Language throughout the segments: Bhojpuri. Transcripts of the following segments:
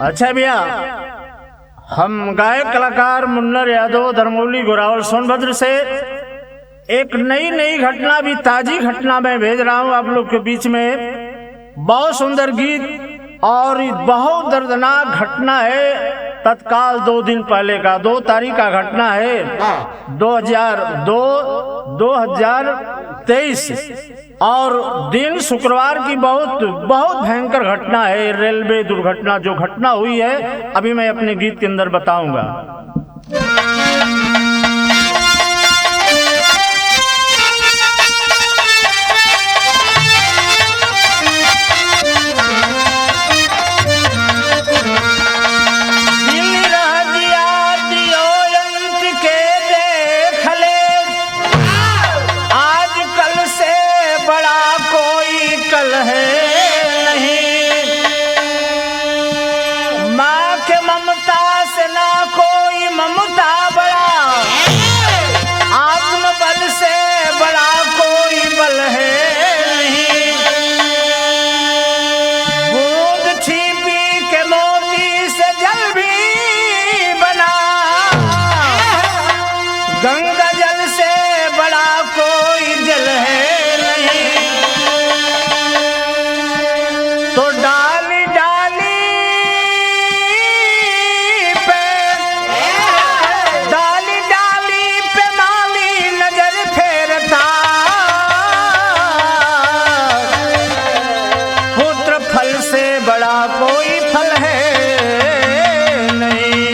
अच्छा भैया, हम गायक कलाकार मुन्नर यादव धर्मौली गोरावल सोनभद्र से एक नई घटना भी ताजी घटना मैं भेज रहा हूँ आप लोग के बीच में। बहुत सुंदर गीत और बहुत दर्दनाक घटना है। तत्काल 2 दिन पहले का 2 तारीख का घटना है 2023 और दिन शुक्रवार की बहुत भयंकर घटना है। रेलवे दुर्घटना जो घटना हुई है अभी मैं अपने गीत के अंदर बताऊंगा। गंगा जल से बड़ा कोई जल है नहीं, तो डाली डाली पे माली नजर फेरता, पुत्र फल से बड़ा कोई फल है नहीं।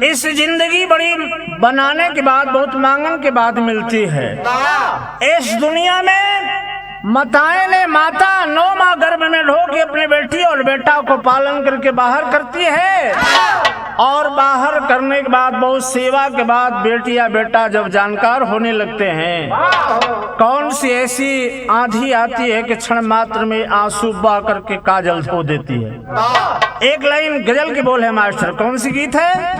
इस जिंदगी बड़ी बनाने के बाद बहुत मांगन के बाद मिलती है। इस दुनिया में माताएं ने माता 9 माह गर्भ में ढो के अपने बेटी और बेटा को पालन करके बाहर करती है और बाहर करने के बाद बहुत सेवा के बाद बेटी या बेटा जब जानकार होने लगते हैं, कौन सी ऐसी आंधी आती है कि क्षण मात्र में आंसू बहा करके काजल धो देती है। एक लाइन गजल के बोल है मास्टर, कौन सी गीत है?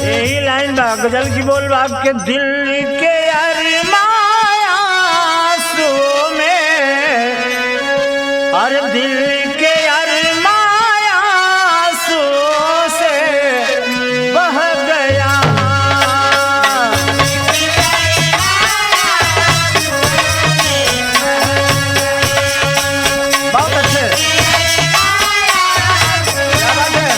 यही लाइन बा गजल की बोल बाप के दिल के अरमायासू में, और दिल के अरमायासू से बह गया। बहुत अच्छे, क्या बात है।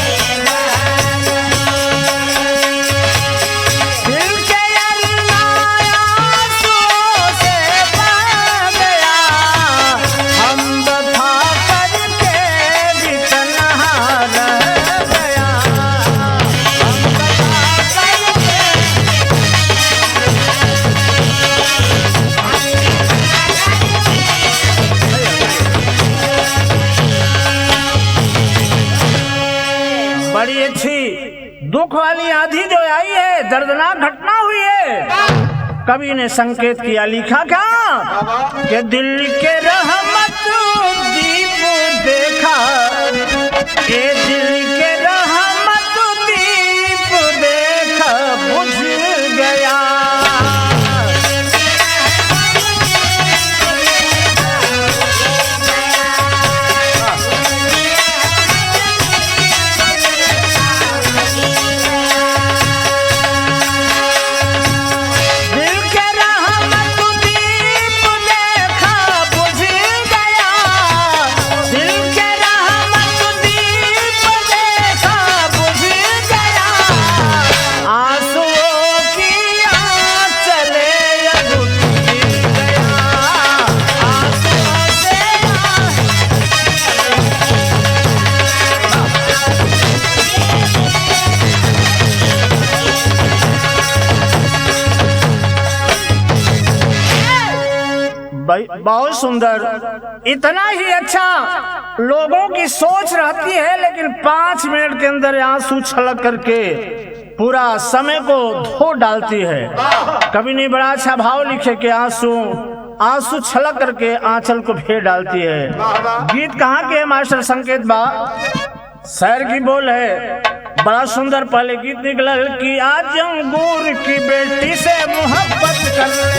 बड़ी अच्छी दुख वाली आंधी जो आई है, दर्दनाक घटना हुई है। कवि ने संकेत किया, लिखा क्या कि दिल के रहमत दीप देखा, ये दिल के रहमत दीप देखा बुझ गया। बहुत सुंदर, इतना ही अच्छा लोगों की सोच रहती है, लेकिन 5 मिनट के अंदर आंसू छलक करके पूरा समय को धो डालती है। कभी नहीं बड़ा अच्छा भाव लिखे कि आंसू छलक करके आंचल को फेर डालती है। गीत कहाँ के है मास्टर संकेत बा? शहर की बोल है, बड़ा सुंदर पहले गीत निकला कि आज अंगूर की बेटी से मोहब्बत कर ले,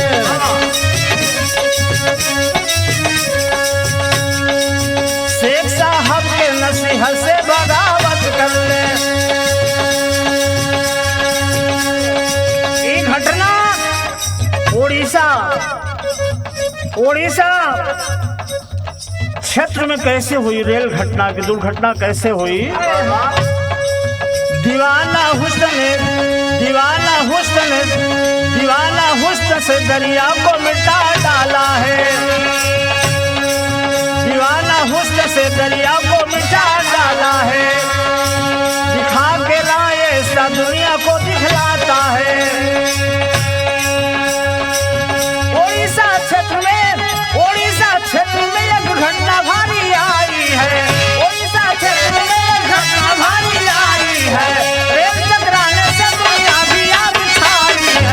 शेख साहब के नसीहत से बगावत कर ले। ये घटना उड़ीसा क्षेत्र में कैसे हुई? रेल घटना की दुर्घटना कैसे हुई? दीवाना हुस्न से दरिया को मिटा डाला है, दीवाना हुस्न से दरिया को मिटा डाला है, दिखा के लाए ऐसा दुनिया को दिखलाता है। उड़ीसा क्षेत्र में एक घटना भारी आई है, उड़ीसा क्षेत्र में एक घटना भारी आई है, रेल टकराने से दुनिया भी आग छाई है।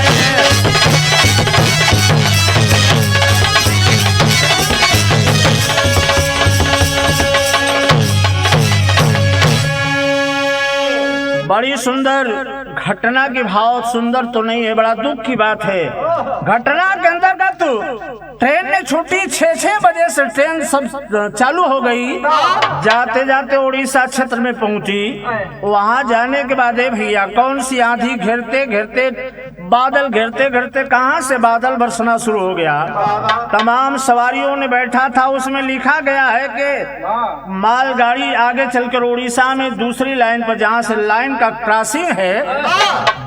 बड़ी सुंदर घटना के भाव सुंदर तो नहीं है, बड़ा दुख की बात है। घटना के अंतर्गत ट्रेन ने छुट्टी 6 बजे से ट्रेन सब चालू हो गई, जाते जाते उड़ीसा क्षेत्र में पहुंची। वहां जाने के बाद भैया कौन सी आंधी घेरते घेरते बादल घेरते कहां से बादल बरसना शुरू हो गया। तमाम सवारियों ने बैठा था, उसमें लिखा गया है कि मालगाड़ी आगे चलकर उड़ीसा में दूसरी लाइन पर, जहां से लाइन का क्रॉसिंग है,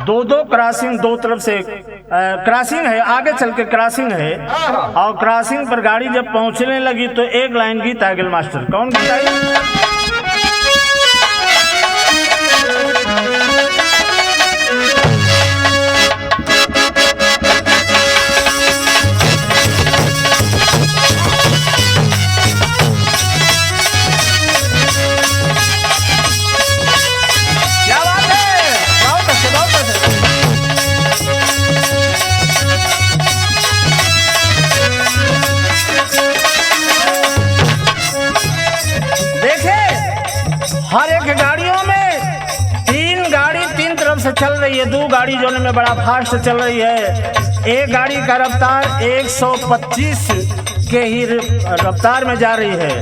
दो क्रॉसिंग, दो तरफ से क्रॉसिंग है, आगे चल के क्रॉसिंग है, और क्रॉसिंग पर गाड़ी जब पहुंचने लगी तो एक लाइन गीत आ गई मास्टर। कौन गीत आई? हर एक गाड़ियों में 3 गाड़ी 3 तरफ से चल रही है, 2 गाड़ी जो में बड़ा फास्ट चल रही है। एक गाड़ी का रफ्तार 125 के ही रफ्तार में जा रही है,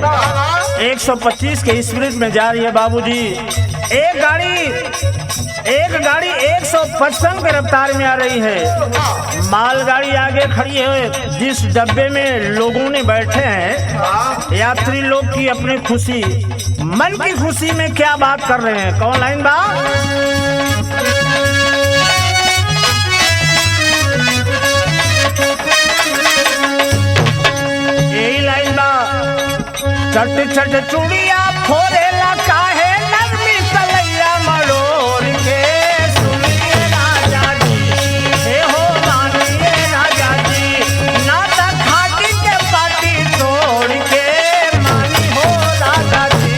125 के स्पीड में जा रही है बाबूजी। एक गाड़ी 155 के रफ्तार में आ रही है। मालगाड़ी आगे खड़ी है, जिस डब्बे में लोगों ने बैठे हैं यात्री लोग की अपनी खुशी, मन की खुशी में क्या बात कर रहे हैं। कौन लाइन बा? यही लाइन बा, चट चट चूड़िया फोरे लगा है, नरमी तलैया मरोड़ के, सुनिए राजा जी, हे हो मानिए राजा जी, ना तक खाटी के पाटी तोड़ के, मानी हो राजा जी।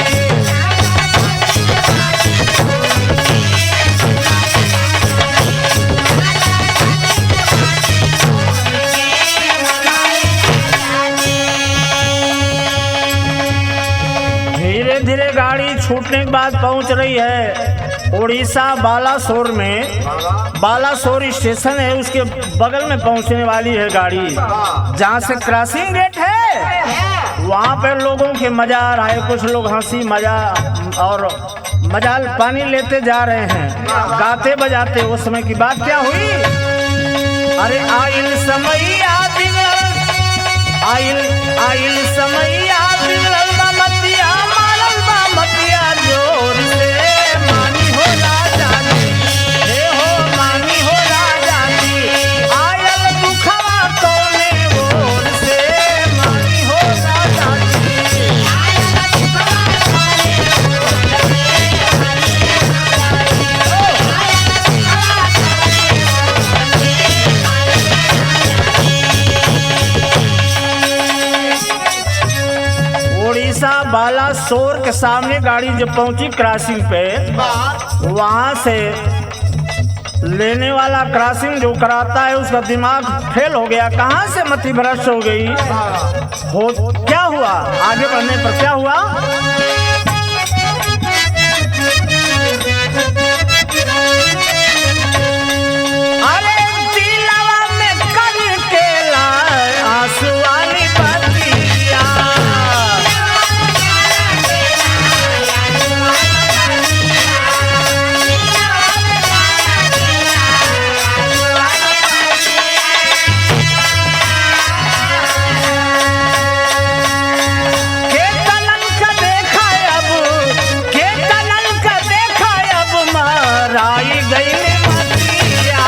धीरे धीरे गाड़ी छूटने के बाद पहुंच रही है उड़ीसा बालासोर में। बालासोर स्टेशन है, उसके बगल में पहुंचने वाली है गाड़ी, जहां से क्रॉसिंग गेट है। वहां पे लोगों के मजा आ रहा है, कुछ लोग हंसी मजा और मजाल पानी लेते जा रहे हैं, गाते बजाते। उस समय की बात क्या हुई? अरे आइल समैया बिगड़ल, आइल समैया बिगड़ल बा मतिया, मारल बा मतिया जोर से, मानी हो राजा जी, हे हो मानी हो राजा जी, आयल दुखवा कौने ओर से, मानी हो राजा जी। ऐसा बालासोर के सामने गाड़ी जब पहुंची क्रॉसिंग पे, वहां से लेने वाला क्रॉसिंग जो कराता है उसका दिमाग फेल हो गया। कहां से मति भ्रष्ट हो गई, क्या हुआ, आगे बढ़ने पर क्या हुआ? अरे दिलवा में करके लाए आंसू वाली बतिया, आई गई मतिया।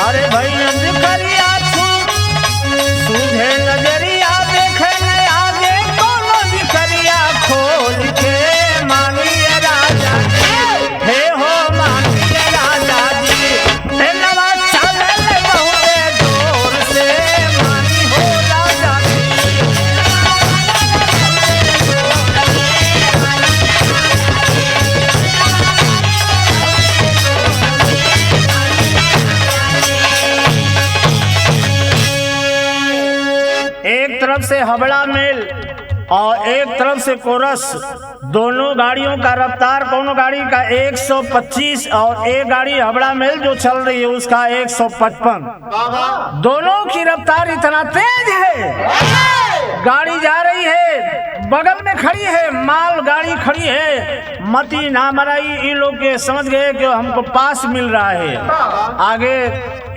अरे भाई नजरिया सूझे नजरिया देखे न आगे कोनो दिखरिया खोज के मानिए राजा हे हो मानिए राजा जी, नवा चले बहुत जोर से मानी हो राजा जी। एक तरफ से हबड़ा मेल और एक तरफ से कोरस, दोनों गाड़ियों का रफ्तार, कोनो गाड़ी का 125 और एक गाड़ी हबड़ा मेल जो चल रही है उसका 155। दोनों की रफ्तार इतना तेज है, गाड़ी जा रही है, बगल में खड़ी है माल गाड़ी खड़ी है, मती ना मराई, ये लोग के समझ गए कि हमको पास मिल रहा है। आगे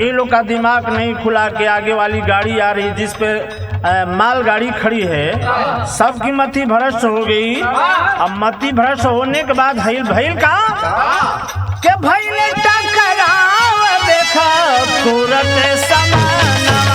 ये लोग का दिमाग नहीं खुला कि आगे वाली गाड़ी आ रही जिसपे माल गाड़ी खड़ी है, सबकी मति भ्रष्ट हो गई। अब मति भ्रष्ट होने के बाद भइल का के भइले टकराव देखा सूरत समानवा।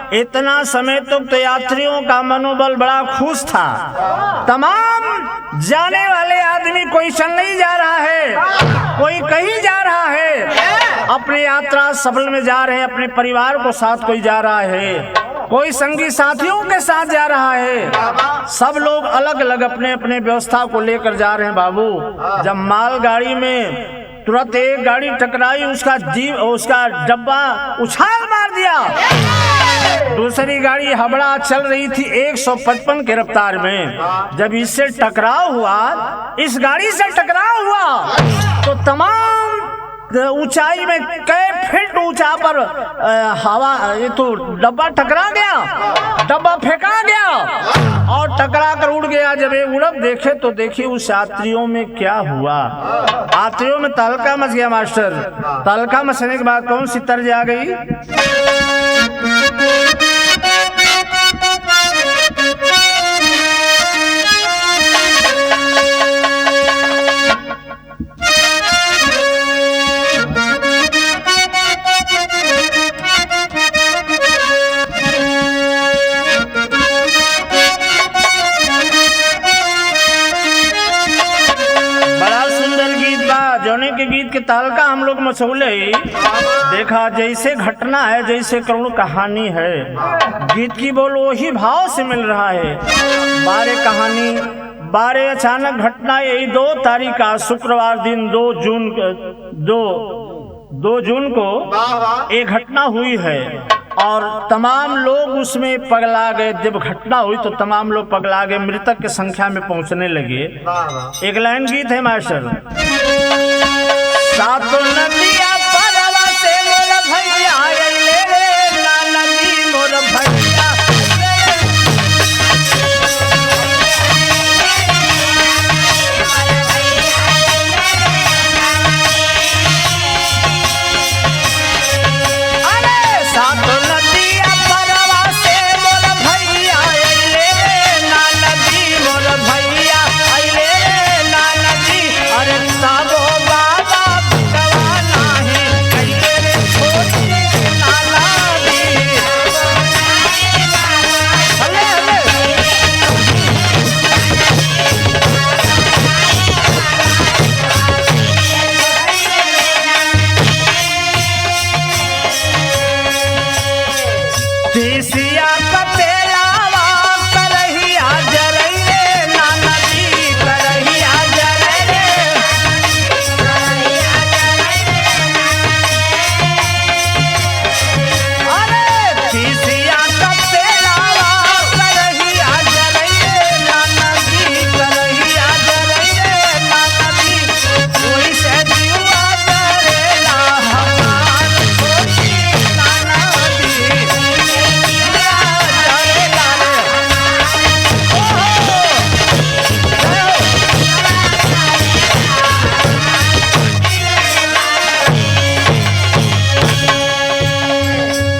इतना समय तक तो यात्रियों का मनोबल बड़ा खुश था। तमाम जाने वाले आदमी, कोई चेन्नई जा रहा है, कोई कहीं जा रहा है, अपनी यात्रा सफल में जा रहे हैं, अपने परिवार को साथ कोई जा रहा है, कोई संगी साथियों के साथ जा रहा है। सब लोग अलग अलग अपने अपने व्यवस्था को लेकर जा रहे हैं। बाबू, जब मालगाड़ी में तुरंत एक गाड़ी टकराई, उसका डब्बा उछाल मार दिया। दूसरी गाड़ी हबड़ा चल रही थी 155 की रफ्तार में। जब इससे टकराव हुआ, इस गाड़ी से टकराव हुआ, तो तमाम ऊंचाई में कई फीट ऊंचा पर हवा, ये तो डब्बा टकरा गया, डब्बा फेंका गया और टकरा कर उड़ गया। जब ये उड़ब देखे तो देखिए उस यात्रियों में क्या हुआ। यात्रियों में तहलका मच गया मास्टर। तहलका मचने के बाद कौन सी तर्ज आ गई? जौने के गीत के तालका हम लोग मचौले देखा जैसे घटना है जैसे करुण कहानी है। गीत की बोल वही भाव से मिल रहा है। बारे कहानी बारे अचानक घटना यही 2 तारीख का शुक्रवार दिन 2 जून को एक घटना हुई है और तमाम लोग उसमें पगला गए। जब घटना हुई तो तमाम लोग पगला गए, मृतक की संख्या में पहुंचने लगे। एक लाइन गीत है मास्टर, सातों नदिया परवा से मोर भैया ले ना नदी मोर भैया।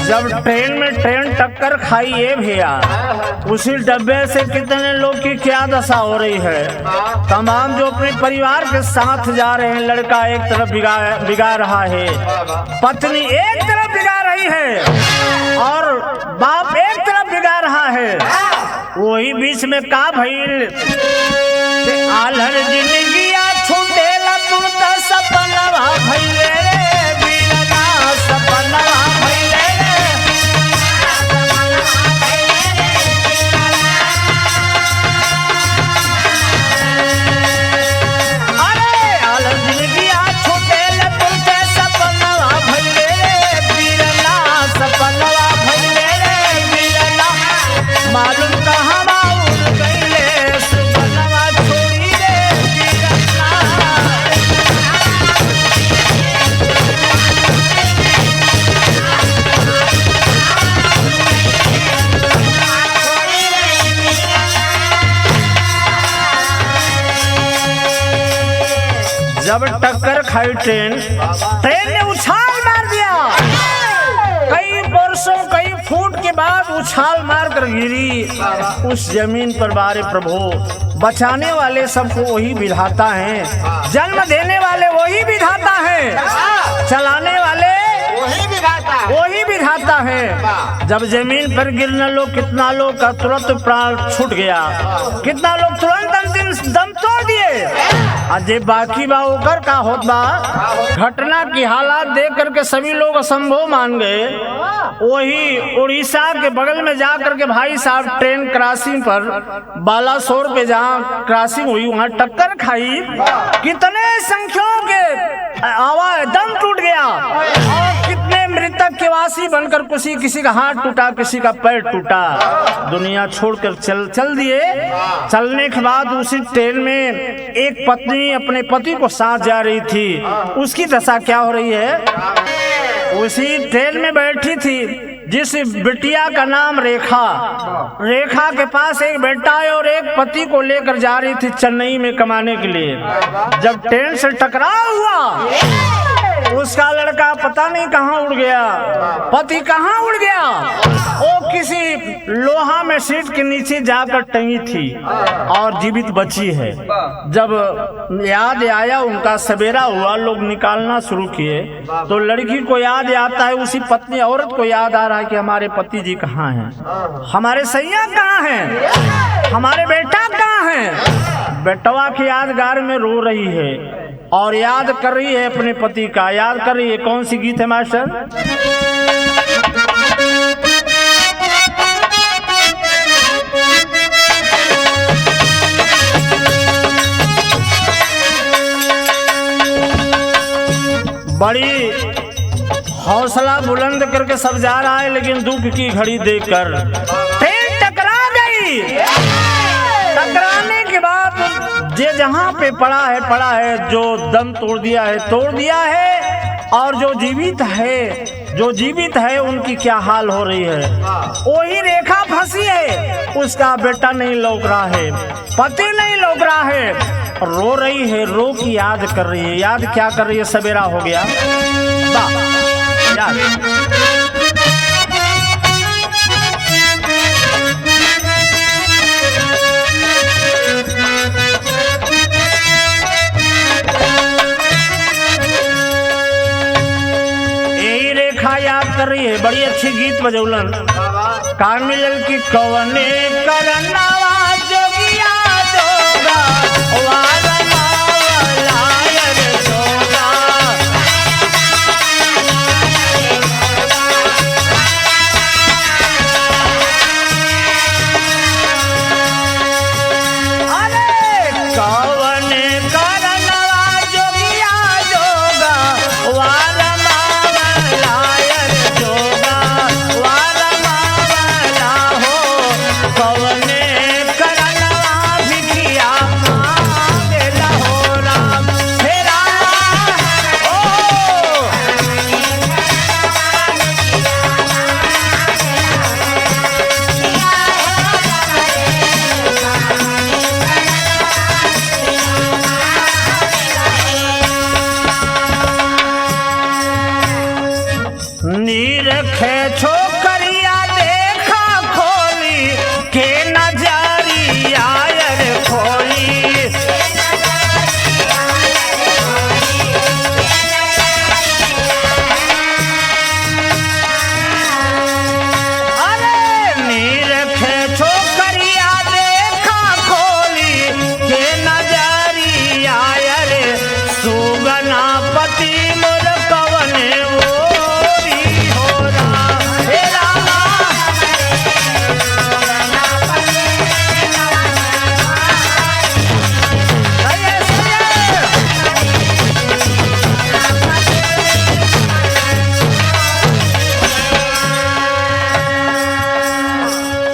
जब ट्रेन टक्कर खाई है भैया, उसी डब्बे से कितने लोग की क्या दशा हो रही है। तमाम जो अपने परिवार के साथ जा रहे हैं, लड़का एक तरफ बिगा रहा है, पत्नी एक तरफ बिगा रही है और बाप एक तरफ बिगा रहा है। वही बीच में का भइल आलर जिंदगिया छूटेला तू त सपनवा भइले रे बिना सपनवा भइले जब टक्कर खाई ट्रेन ने उछाल मार दिया। कई वर्षों कई फुट के बाद उछाल मार कर गिरी उस जमीन पर। बारे प्रभु, बचाने वाले सबको वही विधाता है, जन्म देने वाले वही विधाता है, चलाने वाले वही विधाता है। जब जमीन पर गिरने लोग कितना लोग का तुरंत प्राण छूट गया, कितना लोग तुरंत अंतिम दम तोड़ दिए। अजय बाकी बा ओकर का होत बा। घटना की हालात देख करके सभी लोग असंभव मान गए। वही उड़ीसा के बगल में जा करके भाई साहब ट्रेन क्रॉसिंग पर बालासोर पे जहाँ क्रॉसिंग हुई वहाँ टक्कर खाई। कितने संख्याओं के आवाज दम टूट गया और कितने मृतक के वासी बनकर किसी का हाथ टूटा, किसी का पैर टूटा। दुनिया छोड़कर चल दिए। चलने के बाद उसी ट्रेन में एक पत्नी अपने पति को साथ जा रही थी। उसकी दशा क्या हो रही है। उसी ट्रेन में बैठी थी जिस बिटिया का नाम रेखा के पास एक बेटा है और एक पति को लेकर जा रही थी चेन्नई में कमाने के लिए। जब ट्रेन से टकराव हुआ, उसका लड़का पता नहीं कहाँ उड़ गया, पति कहाँ उड़ गया। वो किसी लोहा में सीट के नीचे जाकर टंगी थी और जीवित बची है। जब याद आया, उनका सवेरा हुआ, लोग निकालना शुरू किए तो लड़की को याद आता है, उसी पत्नी औरत को याद आ रहा है कि हमारे पति जी कहाँ हैं, हमारे सैया कहाँ हैं, हमारे बेटा कहाँ हैं। बेटवा की यादगार में रो रही है। और याद कर रही है अपने पति का। याद कर रही है, कौन सी गीत है मास्टर? बड़ी हौसला बुलंद करके सब जा रहा है, लेकिन दुख की घड़ी देखकर ट्रेन टकरा गई। टकराने के बाद जे जहां पे पड़ा है, जो दम तोड़ दिया है, और जो जीवित है उनकी क्या हाल हो रही है। वही रेखा फंसी है, उसका बेटा नहीं लौक रहा है, पति नहीं लौक रहा है, रो रही है, रो की याद कर रही है। याद क्या कर रही है? सवेरा हो गया, याद यही रेखा याद कर रही है। बड़ी अच्छी गीत बजौलन। कान मिलल की कवने करनावा जोगिया जोगा वाला मावलायर जोगा। अरे कवने करनावा जोगिया जोगा वाला मावलायर जोगा वाला मावला हो। कवने करनावा भिखिया मांगेला हो राम हे राम ओ। नीरखे छोकरिया देखा खोली के नजरिया रे खोली। अरे नीरखे छोकरिया देखा खोली के नजरिया रे सुगना पति मोर कवने ओरी हो राम हे रामा। सही है।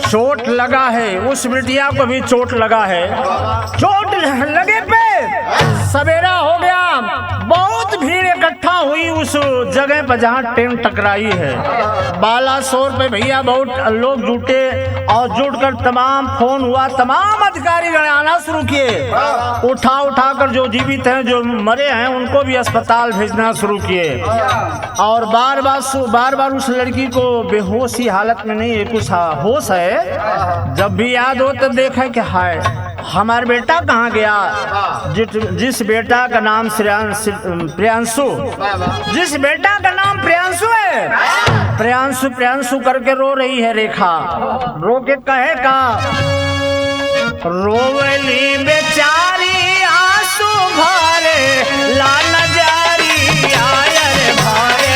चोट लगा है, उस बिटिया को भी चोट लगा है। चोट लगे पे सवेरा हो गया, बहुत भीड़ इकट्ठा हुई उस जगह पर जहाँ ट्रेन टकराई है। बालासोर पे भैया बहुत लोग जुटे और जुटकर तमाम फोन हुआ, तमाम अधिकारीगण आना शुरू किए। उठा कर जो जीवित हैं, जो मरे हैं, उनको भी अस्पताल भेजना शुरू किए। और बार बार उस लड़की को बेहोशी हालत में नहीं है, कुछ होश है। जब भी याद हो तो देखे कि हाय हमारा बेटा कहाँ गया। जिस बेटा का नाम प्रियांशु, जिस बेटा का नाम प्रियांशु है, प्रियांशु करके रो रही है रेखा। रो के कहे का रोवली बेचारी आंसू भरे ला नजारी आयर भरे।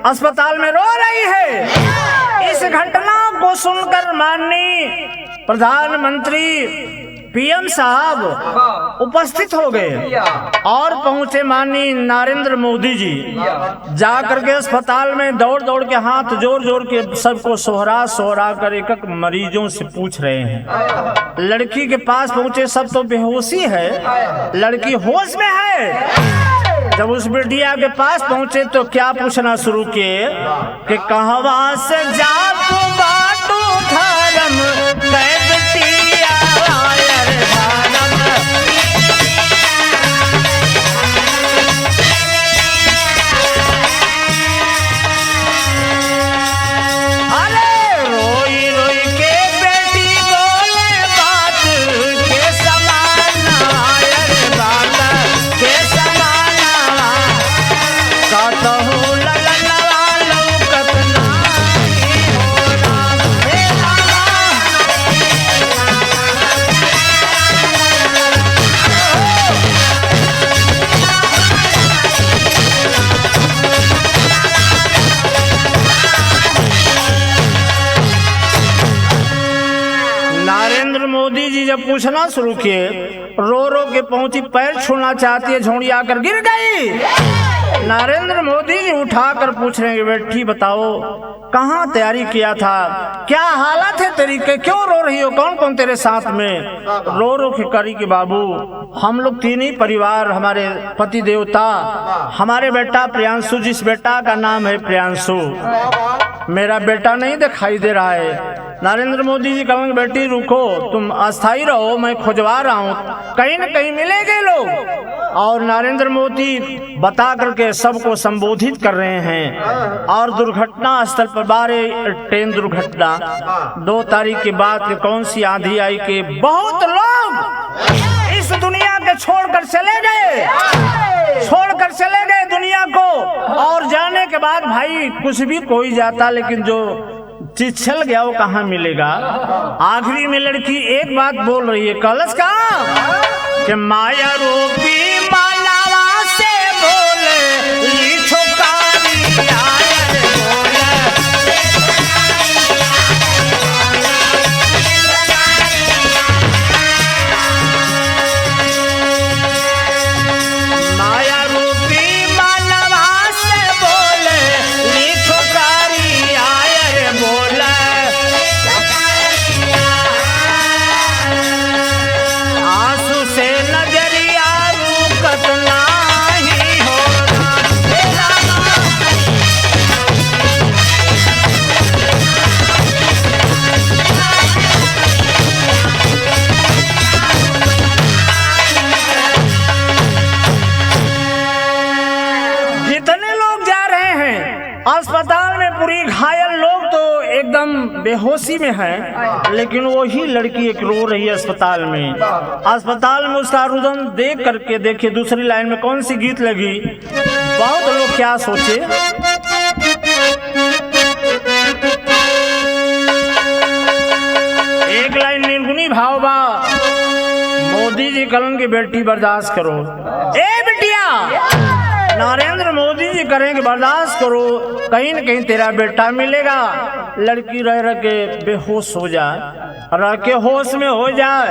अस्पताल में रो रही है। इस घटना को सुनकर माननीय प्रधानमंत्री पीएम साहब उपस्थित हो गए और पहुंचे माननीय नरेंद्र मोदी जी। जा करके अस्पताल में दौड़ दौड़ के हाथ जोड़ जोड़ के सबको सोहरा सोहरा कर एक एक मरीजों से पूछ रहे हैं। लड़की के पास पहुंचे, सब तो बेहोशी है, लड़की होश में है। जब उस बिटिया के पास पहुंचे तो क्या पूछना शुरू किए कि कहवा से जा तू बाटू धर्म बिटिया मोदी जी जब पूछना शुरू किए, रो रो के पहुंची, पैर छूना चाहती है, झोंड़ी आकर गिर गई। नरेंद्र मोदी जी उठाकर पूछ रहे हैं, बेटी बताओ कहाँ तैयारी किया था, क्या हालत है तेरी, के क्यों रो रही हो, कौन कौन तेरे साथ में। रो रो के करी कि बाबू हम लोग तीन ही परिवार, हमारे पति देवता, हमारे बेटा प्रियांशु, जिस बेटा का नाम है प्रियांशु, मेरा बेटा नहीं दिखाई दे रहा है। नरेंद्र मोदी जी कहेंगे बेटी रुको, तुम अस्थाई रहो, मैं खोजवा रहा हूँ, कहीं न कहीं मिलेंगे लोग। और नरेंद्र मोदी बता करके सबको संबोधित कर रहे हैं। और दुर्घटना स्थल पर 12 ट्रेन दुर्घटना 2 तारीख के बाद कौन सी आंधी आई कि बहुत लोग इस दुनिया के छोड़कर चले गए दुनिया को। और जाने के बाद भाई कुछ भी कोई जाता, लेकिन जो चीज छल गया वो कहाँ मिलेगा। आखिरी में लड़की एक बात बोल रही है, कलश का कि माया रूपी मालावा से बोले ली छोकारी आए बोले। माया रूपी मालावा से बोले ली छोकारी आए बोले। आंसू से नजरिया रूकत नाही हो जितने लोग जा रहे हैं अस्पताल में, पूरी घायल लोग तो एकदम बेहोशी में है, लेकिन वही लड़की एक रो रही है अस्पताल में। अस्पताल में उसका रुदन देख करके देखिए दूसरी लाइन में कौन सी गीत लगी। बहुत लोग क्या सोचे, एक लाइन निर्गुणी भाव बा, मोदी जी कलन की बेटी बर्दाश्त करो, ए बिटिया नरेंद्र मोदी जी करेंगे बर्दाश्त करो, कहीं न कहीं तेरा बेटा मिलेगा। लड़की रह रह के बेहोश हो जाए, रह के होश में हो जाए।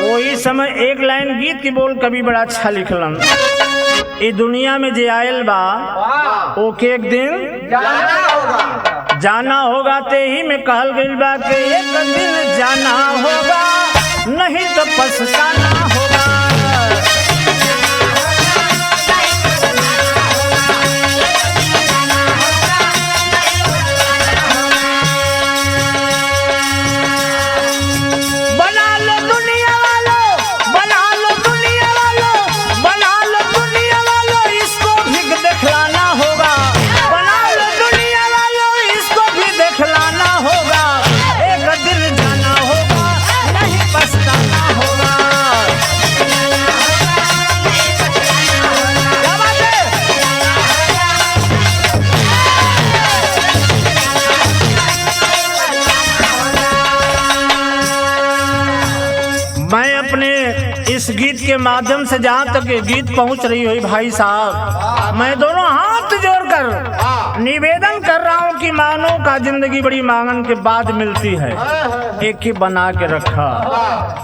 वही समय एक लाइन गीत की बोल कभी बड़ा अच्छा लिखलन, इस दुनिया में जे आयल बा ओके एक दिन जाना होगा, ते ही में कहल गइल बा कि एक दिन जाना होगा, नहीं तो पछताना होगा। के माध्यम से जहाँ तक ये गीत पहुँच रही हुई भाई साहब, मैं दोनों हाथ जोड़कर निवेदन कर रहा हूँ कि मानो का जिंदगी बड़ी मांगन के बाद मिलती है, एक ही बना के रखा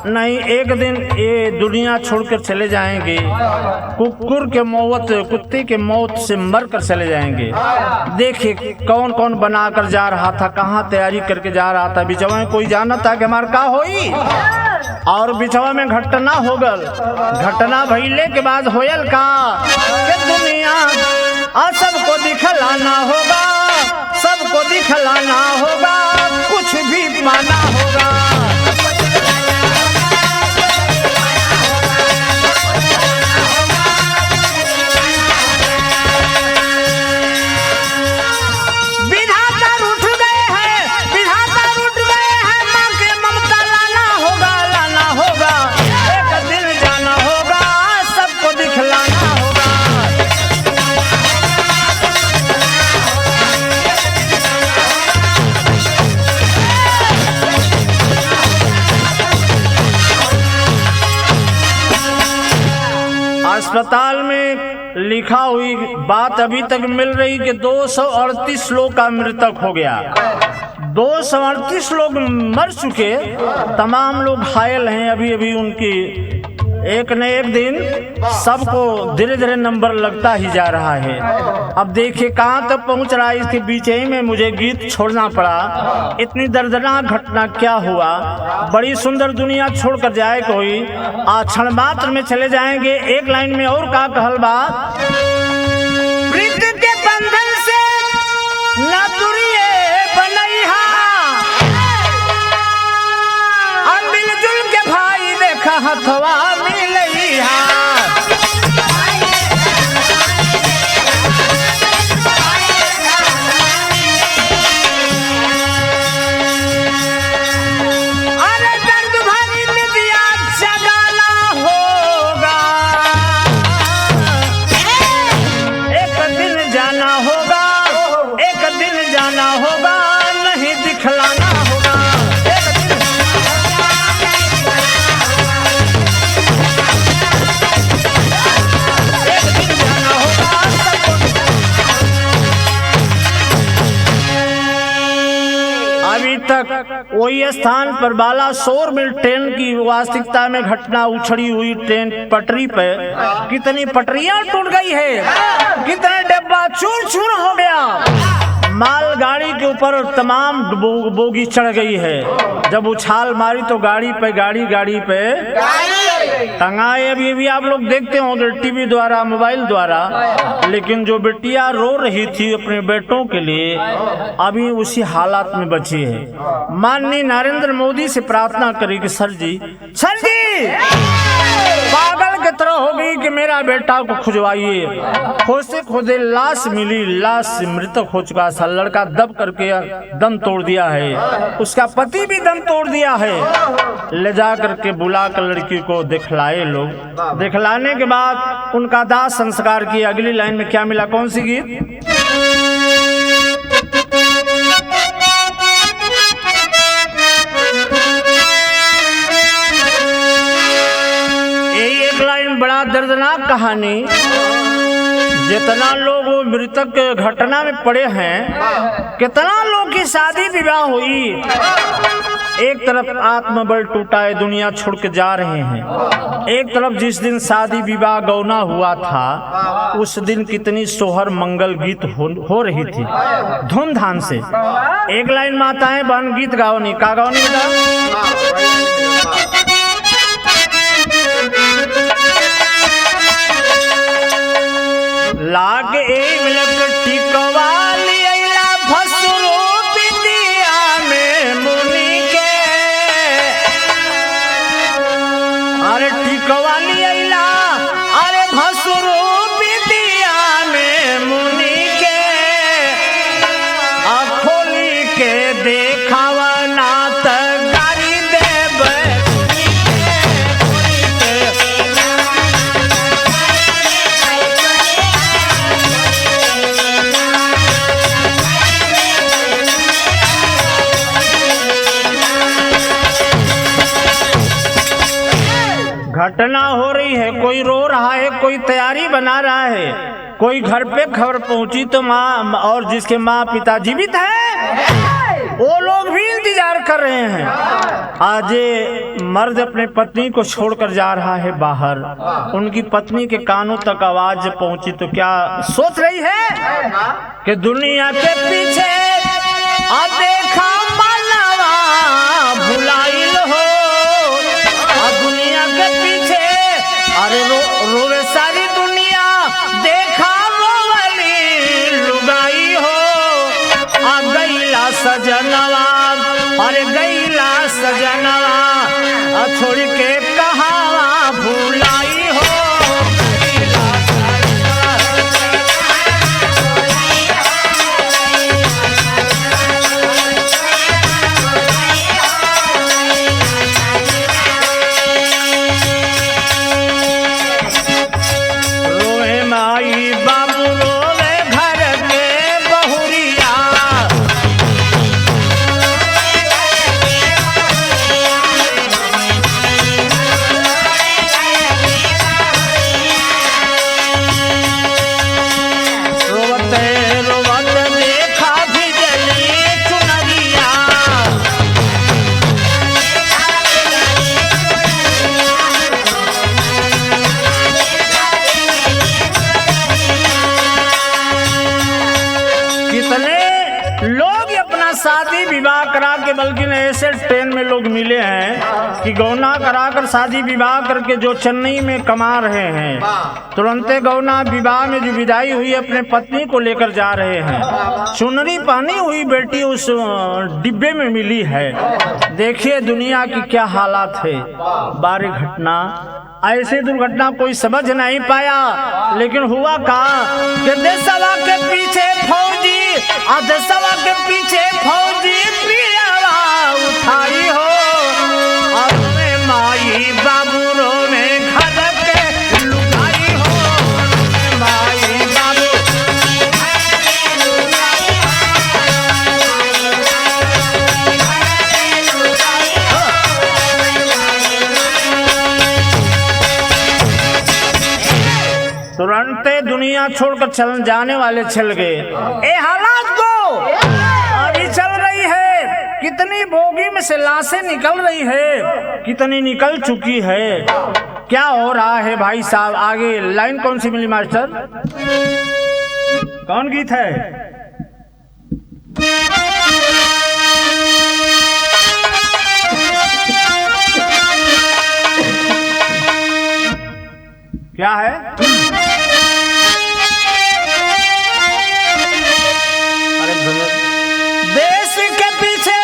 नहीं, एक दिन ये दुनिया छोड़कर चले जाएंगे, कुकुर के मौत कुत्ते के मौत से मर कर चले जाएंगे। देखिए कौन कौन बना कर जा रहा था, कहाँ तैयारी करके जा रहा था, बिचवा में कोई जाना था कि हमारा का होई, और बिचवा में घटना हो गल। घटना भइले के बाद होयल का कि दुनिया सबको दिखलाना होगा, सबको दिखलाना होगा, कुछ भी पाना होगा। अस्पताल में लिखा हुई बात अभी तक मिल रही कि 238 लोग का मृतक हो गया। 238 लोग मर चुके, तमाम लोग घायल हैं। अभी अभी उनकी एक न एक दिन सबको धीरे धीरे नंबर लगता ही जा रहा है। अब देखिए कहाँ तक पहुँच रहा है। इसके बीच ही में मुझे गीत छोड़ना पड़ा। इतनी दर्दनाक घटना क्या हुआ, बड़ी सुंदर दुनिया छोड़कर जाए कोई, क्षण मात्र में चले जाएंगे। एक लाइन में और का कहल बा, प्रीति के बंधन से न दूरिये बनैहा, हम मिलजुल के भाई देखा हथवा मिलैहा। तक वही स्थान पर बालासोर मिल ट्रेन की वास्तविकता में घटना उछड़ी हुई ट्रेन पटरी पे कितनी पटरियां टूट गई है, कितने डब्बा चूर चूर हो गया। मालगाड़ी के ऊपर तमाम बोगी चढ़ गई है। जब उछाल मारी तो गाड़ी पे टंगाए। अभी आप लोग देखते होंगे टीवी द्वारा, मोबाइल द्वारा। लेकिन जो बेटियां रो रही थी अपने बेटों के लिए, अभी उसी हालात में बची है। माननीय नरेंद्र मोदी से प्रार्थना करी कि सर जी पागल की तरह हो गई कि मेरा बेटा को खुजवाइए। खोसे खोदे लाश मिली, लाश मृतक हो चुका था। लड़का दब करके दम तोड़ दिया है, उसका पति भी दम तोड़ दिया है। ले जा करके बुला कर लड़की को दिखलाए लोग। दिखलाने के बाद उनका दाह संस्कार किया। अगली लाइन में क्या मिला, कौन सी गीत, एक लाइन बड़ा दर्दनाक कहानी। जितना लोग मृतक घटना में पड़े हैं, कितना लोग की शादी विवाह हुई। एक तरफ आत्मबल टूटा है, दुनिया छोड़ के जा रहे हैं। एक तरफ जिस दिन शादी विवाह गौना हुआ था, उस दिन कितनी सोहर मंगल गीत हो रही थी धूमधाम से। एक लाइन माताएं बहन गीत गाओनी, का गाओनी बेटा, लागे टिकवा लिया भसुरो बिटिया में मुनि के, अरे टिकवा लिया अरे भसुरो बिटिया में मुनि के, खोली के देखावा नात गारी देव घटना हो रही है, कोई रो रहा है, कोई तैयारी बना रहा है, कोई घर पे खबर पहुंची तो माँ और जिसके माँ पिता जीवित है वो लोग भी इंतजार कर रहे हैं। आज मर्द अपने पत्नी को छोड़कर जा रहा है बाहर, उनकी पत्नी के कानों तक आवाज पहुंची तो क्या सोच रही है कि दुनिया के पीछे आ देखा मानवा भुलाइल हो, दुनिया के पीछे अरे रोवे सारी दुनिया देखा रोवली लुगाई हो, आ गईला सजनवा अरे गईला सजनवा छोड़ के कहावा भुलाई हो। शादी विवाह करा के, बल्कि ऐसे ट्रेन में लोग मिले हैं कि गौना कराकर शादी विवाह करके जो चेन्नई में कमा रहे हैं, तुरंते गौना विवाह में जो विदाई हुई अपने पत्नी को लेकर जा रहे हैं। चुनरी पहनी हुई बेटी उस डिब्बे में मिली है। देखिए दुनिया की क्या हालात है। बारी घटना, ऐसी दुर्घटना कोई समझ नहीं पाया, लेकिन हुआ कहा कि देशवा के पीछे फौजी, देशवा के पीछे फौजी पियावा उठाई हो, और में माई बाबू रो में घर के लुगाई हो, माई बाबू तुरंत दुनिया छोड़कर चल जाने वाले चल गए। ए हालात को अभी चल रही है, कितनी बोगी में से लाशें निकल रही है, कितनी निकल चुकी है, क्या हो रहा है भाई साहब। आगे लाइन कौन सी मिली मास्टर, कौन गीत है? क्या है? देश के पीछे,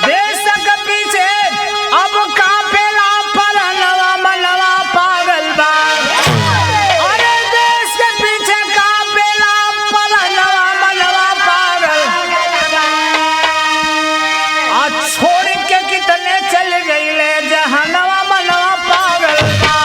देश के पीछे अब काफिला परनवा मनवा पागल बा, अरे देश के पीछे काफिला परनवा मनवा पागल, आज छोड़ के कितने चल गईले जहनवा मनवा पागल बा।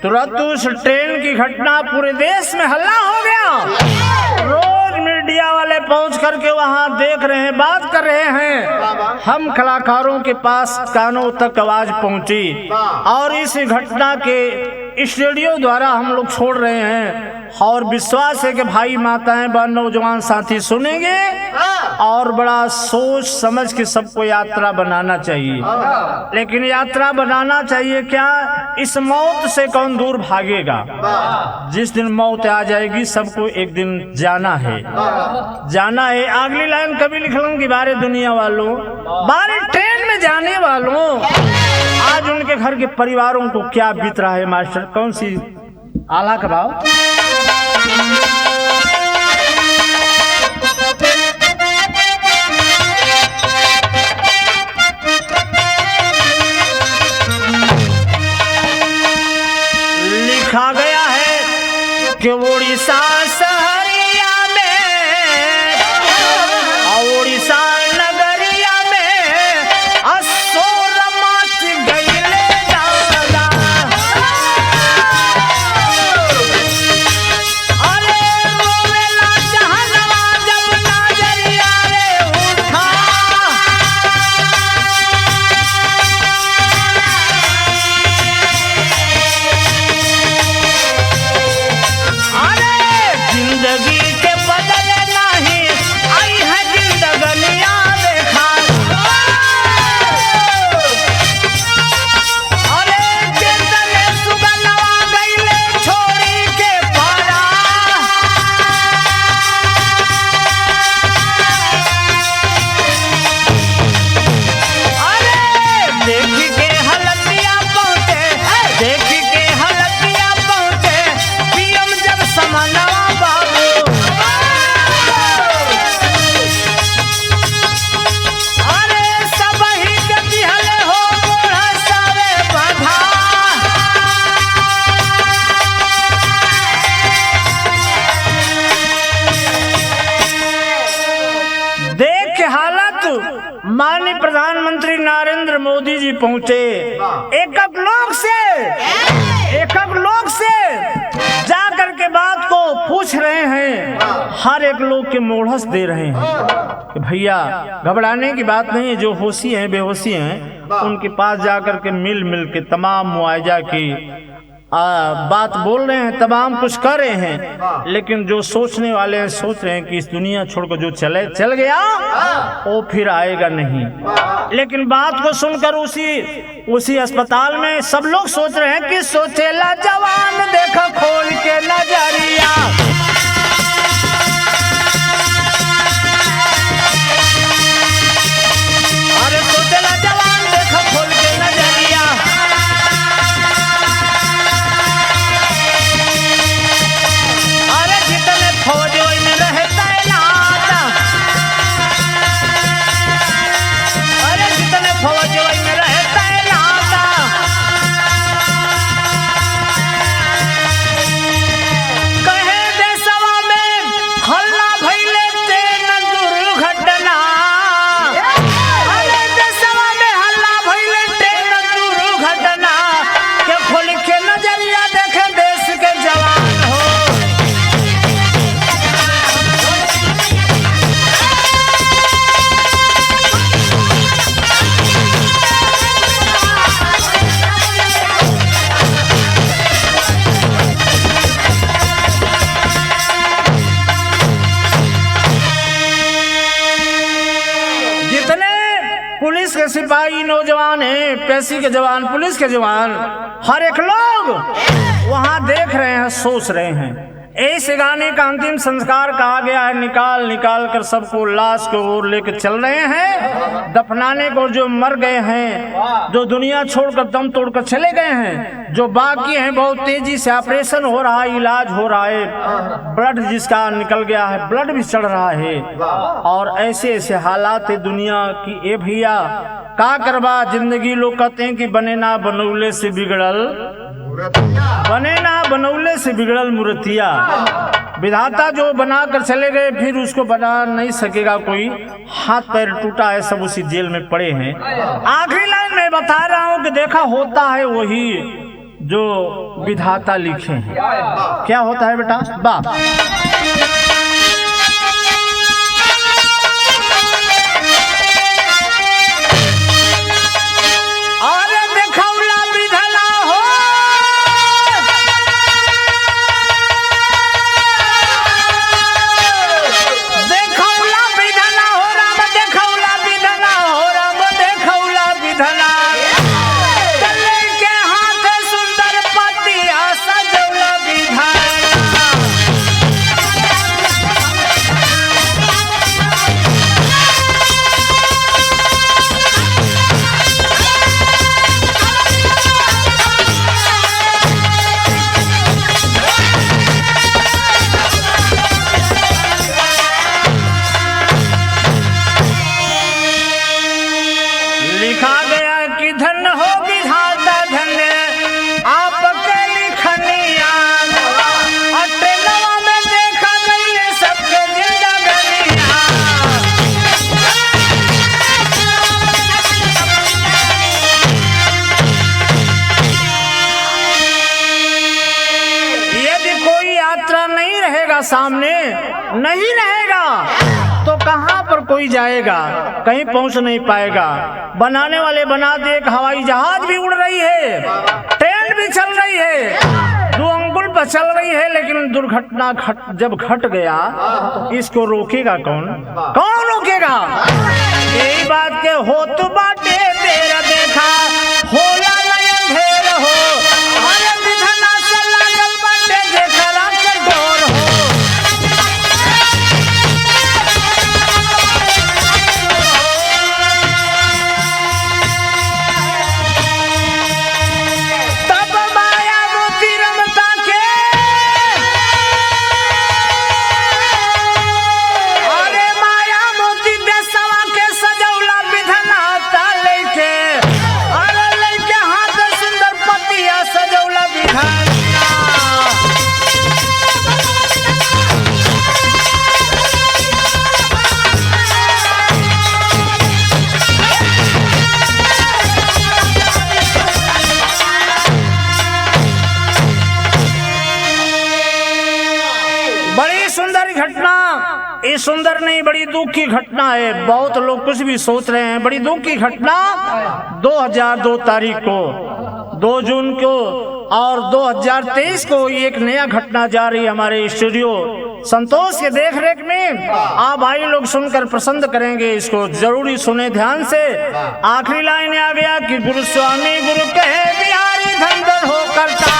तुरंत उस ट्रेन की घटना पूरे देश में हल्ला हो गया। रोज मीडिया वाले पहुंच करके वहां देख रहे हैं, बात कर रहे हैं। हम कलाकारों के पास कानों तक आवाज पहुंची और इस घटना के इस रेडियो द्वारा हम लोग छोड़ रहे हैं और विश्वास है कि भाई माताएं व नौजवान साथी सुनेंगे और बड़ा सोच समझ के सबको यात्रा बनाना चाहिए। लेकिन यात्रा बनाना चाहिए क्या, इस मौत से कौन दूर भागेगा। जिस दिन मौत आ जाएगी सबको एक दिन जाना है, जाना है। अगली लाइन कभी लिखलन की बारे दुनिया वालों, बारे ट्रेन में जाने वालों, आज उनके घर के परिवारों को क्या बीत रहा है। मास्टर कौन सी आला का भाव। लिखा गया है कि उड़ीसा शहरिया में और उड़ीसा नगरिया में असोर मच गईले दादा। अरे रोवेला जहनवा जब नजरिया रे उठा। जिंदगी के बदले नहीं आई है जिंदगनिया देखा। अरे जिंदगी सुगनवा गईले छोड़ी के पारा। अरे देख के हलतिया पहुंचे, देख के हलतिया पहुंचे पीएम जब समनवा। माननीय प्रधानमंत्री नरेंद्र मोदी जी पहुंचे, एक लोग से जाकर के बात को पूछ रहे हैं। हर एक लोग के मोढ़स दे रहे हैं कि भैया घबराने की बात नहीं है, जो होशी हैं बेहोशी हैं उनके पास जाकर के मिल के तमाम मुआवजा की बात बोल रहे हैं, तमाम कुछ कर रहे हैं। लेकिन जो सोचने वाले हैं सोच रहे हैं कि इस दुनिया छोड़कर जो चल गया वो फिर आएगा नहीं। लेकिन बात को सुनकर उसी अस्पताल में सब लोग सोच रहे हैं कि सोचेला जवान देखो खोल के नजरिया। अरे सोचेला जवान देखो खोल के नजरिया। फौजों में रहे तैनात, अरे जितने फौजों में रहे तैनात। कहे देशवा में हल्ला भइले ट्रेन दुर्घटना। अरे देशवा में हल्ला भइले ट्रेन दुर्घटना के खोल के नजरिया देखे देश के जवान हो। पुलिस के सिपाही नौजवान हैं, पैसी के जवान, पुलिस के जवान, हर एक लोग वहां देख रहे हैं, सोच रहे हैं। इस गाने का अंतिम संस्कार कहा गया है, निकाल कर सबको लाश को ओर लेकर चल रहे हैं दफनाने को। जो मर गए हैं, जो दुनिया छोड़कर दम तोड़कर चले गए हैं, जो बाकी हैं बहुत तेजी से ऑपरेशन हो रहा है, इलाज हो रहा है, ब्लड जिसका निकल गया है ब्लड भी चढ़ रहा है। और ऐसे ऐसे हालात है दुनिया की। ए भैया का करवा जिंदगी, लोग कहते हैं कि बने ना बनौले से बिगड़ल मूर्तिया। विधाता जो बना कर चले गए फिर उसको बना नहीं सकेगा कोई। हाथ पैर टूटा है, सब उसी जेल में पड़े हैं। आखिरी लाइन में बता रहा हूँ कि देखा होता है वही जो विधाता लिखे हैं। क्या होता है बेटा? बाप रहेगा सामने नहीं रहेगा तो कहाँ पर कोई जाएगा, कहीं पहुंच नहीं पाएगा। बनाने वाले बना दे, एक हवाई जहाज भी उड़ रही है, ट्रेन भी चल रही है, 2 अंगुल पर चल रही है, लेकिन दुर्घटना जब घट गया इसको रोकेगा कौन? कौन रोकेगा? यही बात के हो तो बाटे तेरा देखा होला नयन ढेर हो, अरे विधना से लागल बाटे जेकरा के डोर हो। तब माया मोती रमता के, अरे माया मोती देशवा के सजौला विधना ताले के, अरे लेके हाथ सुंदर पतिया सजौला विधना। बड़ी सुंदर घटना, ये सुंदर नहीं बड़ी दुख की घटना है। बहुत लोग कुछ भी सोच रहे हैं, बड़ी दुख की घटना 2002 तारीख को, 2 जून को और 2023 को एक नया घटना जा रही है हमारे स्टूडियो संतोष के देख रेख में। आप भाई लोग सुनकर पसंद करेंगे, इसको जरूरी सुने ध्यान से। आखिरी लाइन आ गया कि गुरु स्वामी गुरु कहे बिहारी धन धन हो करता।